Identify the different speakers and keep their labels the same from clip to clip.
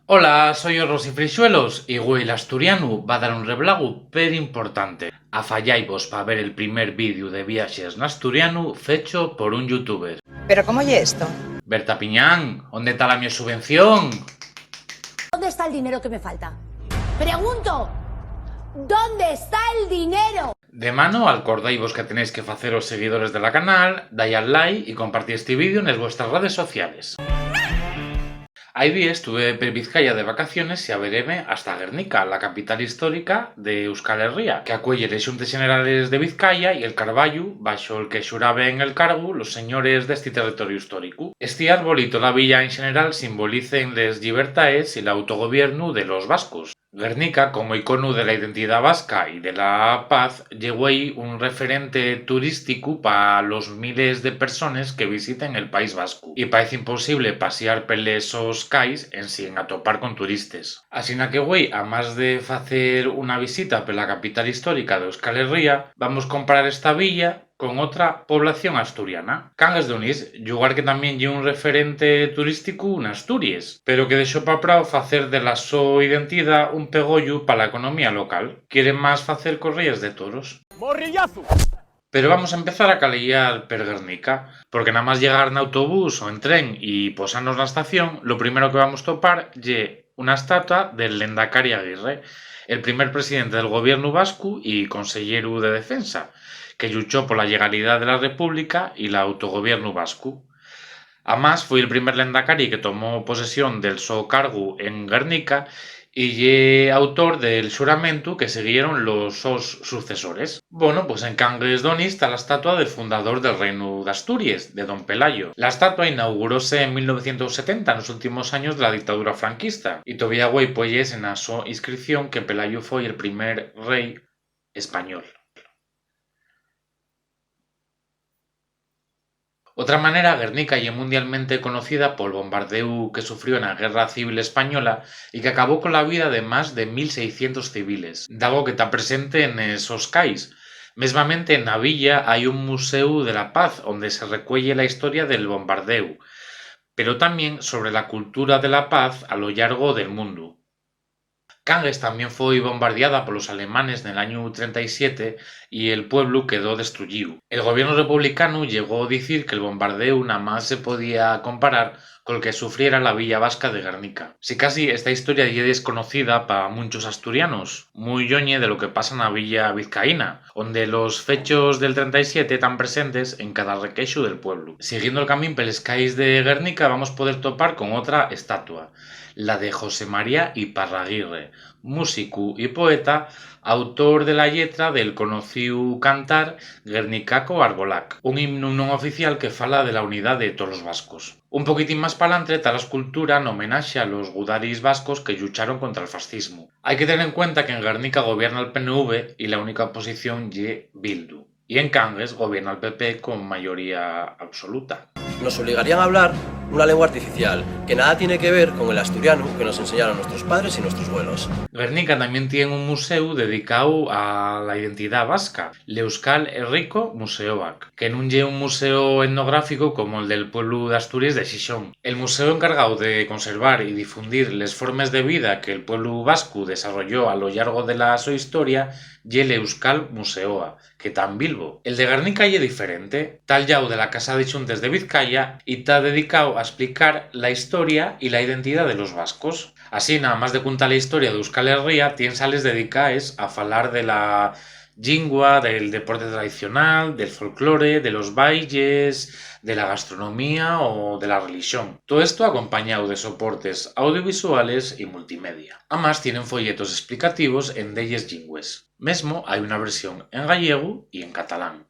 Speaker 1: Hola, soy o Rosy Frixuelos y güey, el asturianu va a dar un reblagu per importante. Afalláis pa ver el primer vídeo de viaxes en asturianu fecho por un youtuber.
Speaker 2: ¿Pero cómo oye esto?
Speaker 1: Berta Piñán, ¿dónde está la mi subvención?
Speaker 3: ¿Dónde está el dinero que me falta? Pregunto, ¿dónde está el dinero?
Speaker 1: De mano, acordaivos que tenéis que facer os seguidores de la canal, dai al like y compartir este vídeo en vuestras redes sociales. Hai días estuve per Vizcaya de vacaciones y averéme hasta Guernica, la capital histórica de Euskal Herria, que acuelle les Xuntes Generales de Vizcaya y el Carballo, baixo el que xuraben el cargo los señores d'este territorio histórico. Este arbolito la villa en general simbolicen les llibertaes y el autogobierno de los vascos. Guernica, como icono de la identidad vasca y de la paz, llegó ahí un referente turístico para los miles de personas que visiten el País Vasco. Y parece imposible pasear por esos cais en sin atopar con turistas. Así que, güey, a más de hacer una visita por la capital histórica de Euskal Herria, vamos a comparar esta villa con otra población asturiana. Cangas de Onís, lugar que también lle un referente turístico en Asturias, pero que dexó pa prao facer de la so identidad un pegollo para la economía local. Quieren más facer correas de toros.
Speaker 4: ¡Morrillazo!
Speaker 1: Pero vamos a empezar a calellar per Guernica, porque nada más llegar en autobús o en tren y posarnos na estación, lo primero que vamos topar lle una estatua del Lendakari Aguirre, el primer presidente del gobierno vasco y consellero de defensa, que luchó por la legalidad de la República y el autogobierno vasco. Además, fue el primer Lendakari que tomó posesión del so cargo en Guernica y lle autor del xuramento que siguieron los sos sucesores. Bueno, pues en Cangas d'Onís está la estatua del fundador del Reino de Asturias, de Don Pelayo. La estatua inauguróse en 1970, en los últimos años de la dictadura franquista, y todavía güey pues en la so inscripción que Pelayo fue el primer rey español. Otra manera, Guernica é mundialmente conocida por el bombardeo que sufrió en la Guerra Civil Española y que acabó con la vida de más de 1.600 civiles, dado que está presente en esos cais. Mesmamente en la villa hay un museo de la paz donde se recuelle la historia del bombardeo, pero también sobre la cultura de la paz a lo largo del mundo. Cangas también fue bombardeada por los alemanes en el año 37 y el pueblo quedó destruido. El gobierno republicano llegó a decir que el bombardeo nada más se podía comparar con el que sufriera la villa vasca de Guernica. Si casi esta historia ya es desconocida para muchos asturianos, muy yoñe de lo que pasa en la villa vizcaína, donde los fechos del 37 están presentes en cada requeixo del pueblo. Siguiendo el camino por los cais de Guernica vamos a poder topar con otra estatua, la de José María Iparraguirre, músico y poeta, autor de la letra del conocido cantar Guernicaco Arbolac, un himno non oficial que fala de la unidad de todos los vascos. Un poquitín más pa'lante está la escultura en homenaje a los gudaris vascos que lucharon contra el fascismo. Hay que tener en cuenta que en Guernica gobierna el PNV y la única oposición ye Bildu. Y en Cangas gobierna el PP con mayoría absoluta.
Speaker 5: Nos obligarían a hablar una lengua artificial que nada tiene que ver con el asturiano que nos enseñaron nuestros padres y nuestros abuelos.
Speaker 1: Guernica también tiene un museo dedicado a la identidad vasca, l'Euskal Herriko Museoak, que non lle un museo etnográfico como el del pueblo de Asturias de Xixón. El museo encargado de conservar y difundir les formas de vida que el pueblo vasco desarrolló a lo largo de la su historia ye l'Euskal Museoa, que está en Bilbo. El de Guernica ye diferente, tal llau de la Casa de Xuntes de Vizcaya y está dedicado a explicar la historia y la identidad de los vascos. Así, nada más de contar la historia de Euskal Herria, tienen sales dedicadas a falar de la lingua, del deporte tradicional, del folclore, de los bailes, de la gastronomía o de la religión. Todo esto acompañado de soportes audiovisuales y multimedia. Además, tienen folletos explicativos en delles lingües. Mesmo hay una versión en gallego y en catalán.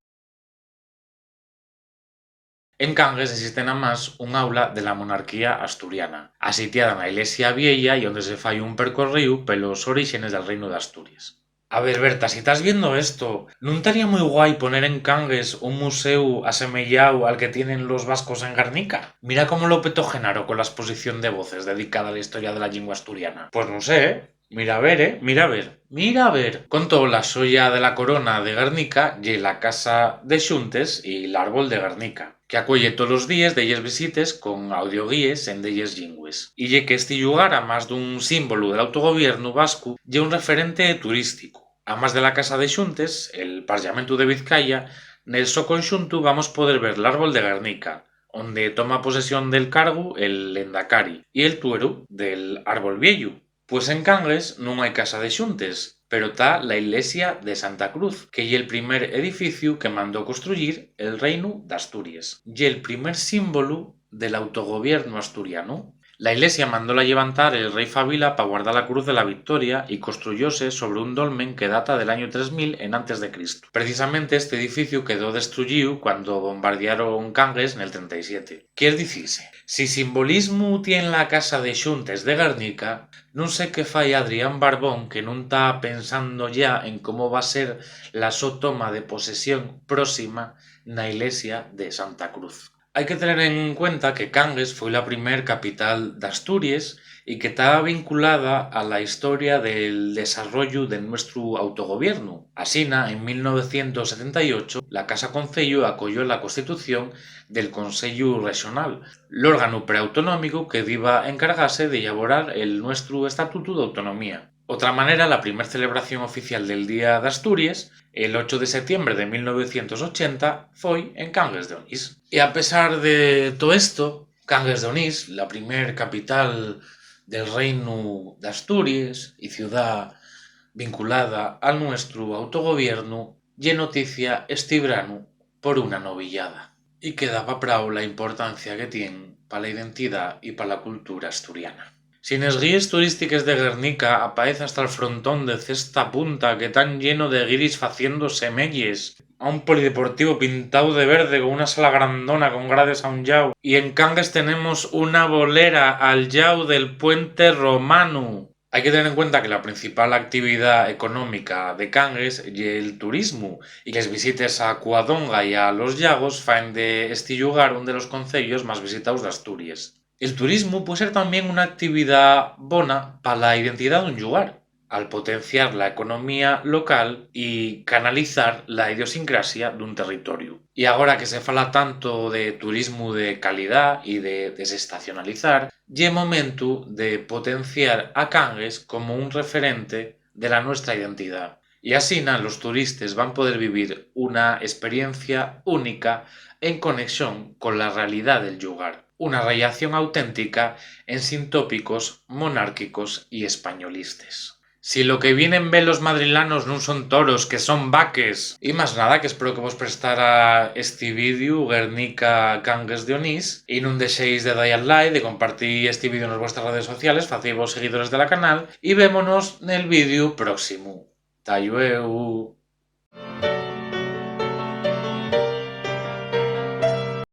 Speaker 1: En Cangas existe nada más un aula de la monarquía asturiana, asitiada en la iglesia vieja y donde se fai un percorrido pelos orígenes del reino de Asturias. A ver, Berta, si estás viendo esto, ¿no estaría muy guay poner en Cangas un museo asemellado al que tienen los vascos en Guernica? Mira cómo lo petó Genaro con la exposición de voces dedicada a la historia de la lengua asturiana. Pues no sé, ¿eh? Mira a ver, mira a ver, mira a ver. Contó la solla de la corona de Guernica y la casa de Xuntes y l'árbol de Guernica, que acuelle todos los días delles visites con audioguíes en delles llingües. Y ye que este lugar, a más d'un símbolo del autogobierno vasco, ye un referente turístico. A más de la casa de Xuntes, el Parlamento de Vizcaya, nel so conxunto vamos poder ver l'árbol de Guernica, onde toma posesión del cargo el Lendakari, y el tuero del árbol vieyu. Pues en Cangues non hai casa de Xuntes, pero tá la iglesia de Santa Cruz, que ye el primer edificio que mandó construyir el reinu d'Asturias. Ye el primer símbolo del autogobierno asturiano. La iglesia mandóla levantar el rey Fabila para guardar la cruz de la Victoria y construyóse sobre un dolmen que data del año 3000 en antes de Cristo. Precisamente este edificio quedó destruyíu cuando bombardearon Cangues nel 37. Quier dicirse, si simbolismo tiene la casa de Xuntes de Guernica, non sé qué fai Adrián Barbón que non tá pensando ya en cómo va a ser la so toma de posesión próxima na iglesia de Santa Cruz. Hay que tener en cuenta que Cangues fue la primer capital de Asturias y que está vinculada a la historia del desarrollo de nuestro autogobierno. Asina, en 1978, la Casa Concello acogió la constitución del Consello Regional, l'órgano preautonómico que iba a encargarse de elaborar el nuestro Estatuto de Autonomía. Otra manera, la primera celebración oficial del Día de Asturias, el 8 de septiembre de 1980, fue en Cangues de Onís. Y a pesar de todo esto, Cangues de Onís, la primer capital del reino de Asturias y ciudad vinculada al nuestro autogobierno, ye noticia este verano por una novillada. Y queda pa prou la importancia que tiene para la identidad y para la cultura asturiana. Si nes guíes turístiques de Guernica aparece hasta el frontón de Cesta Punta que tan lleno de guiris faciendo semelles, a un polideportivo pintado de verde con una sala grandona con grades a un llau, y en Cangues tenemos una bolera al llau del puente romano. Hay que tener en cuenta que la principal actividad económica de Cangues ye el turismo y les visites a Cuadonga y a los llagos faen de este lugar un de los concellos más visitados de Asturias. El turismo puede ser también una actividad bona para la identidad de un lugar, al potenciar la economía local y canalizar la idiosincrasia de un territorio. Y ahora que se fala tanto de turismo de calidad y de desestacionalizar, ye momento de potenciar a Cangues como un referente de la nuestra identidad. Y así los turistas van a poder vivir una experiencia única en conexión con la realidad del lugar. Una radiación auténtica en sin tópicos monárquicos y españolistas. Si lo que vienen ver los madrilanos no son toros, que son vaques. Y más nada, que espero que vos prestara este vídeo Guernica Cangues de Onís y no dejéis de dar al like, de compartir este vídeo en vuestras redes sociales, facéis vos seguidores de la canal y vémonos en el vídeo próximo. Ta llueu.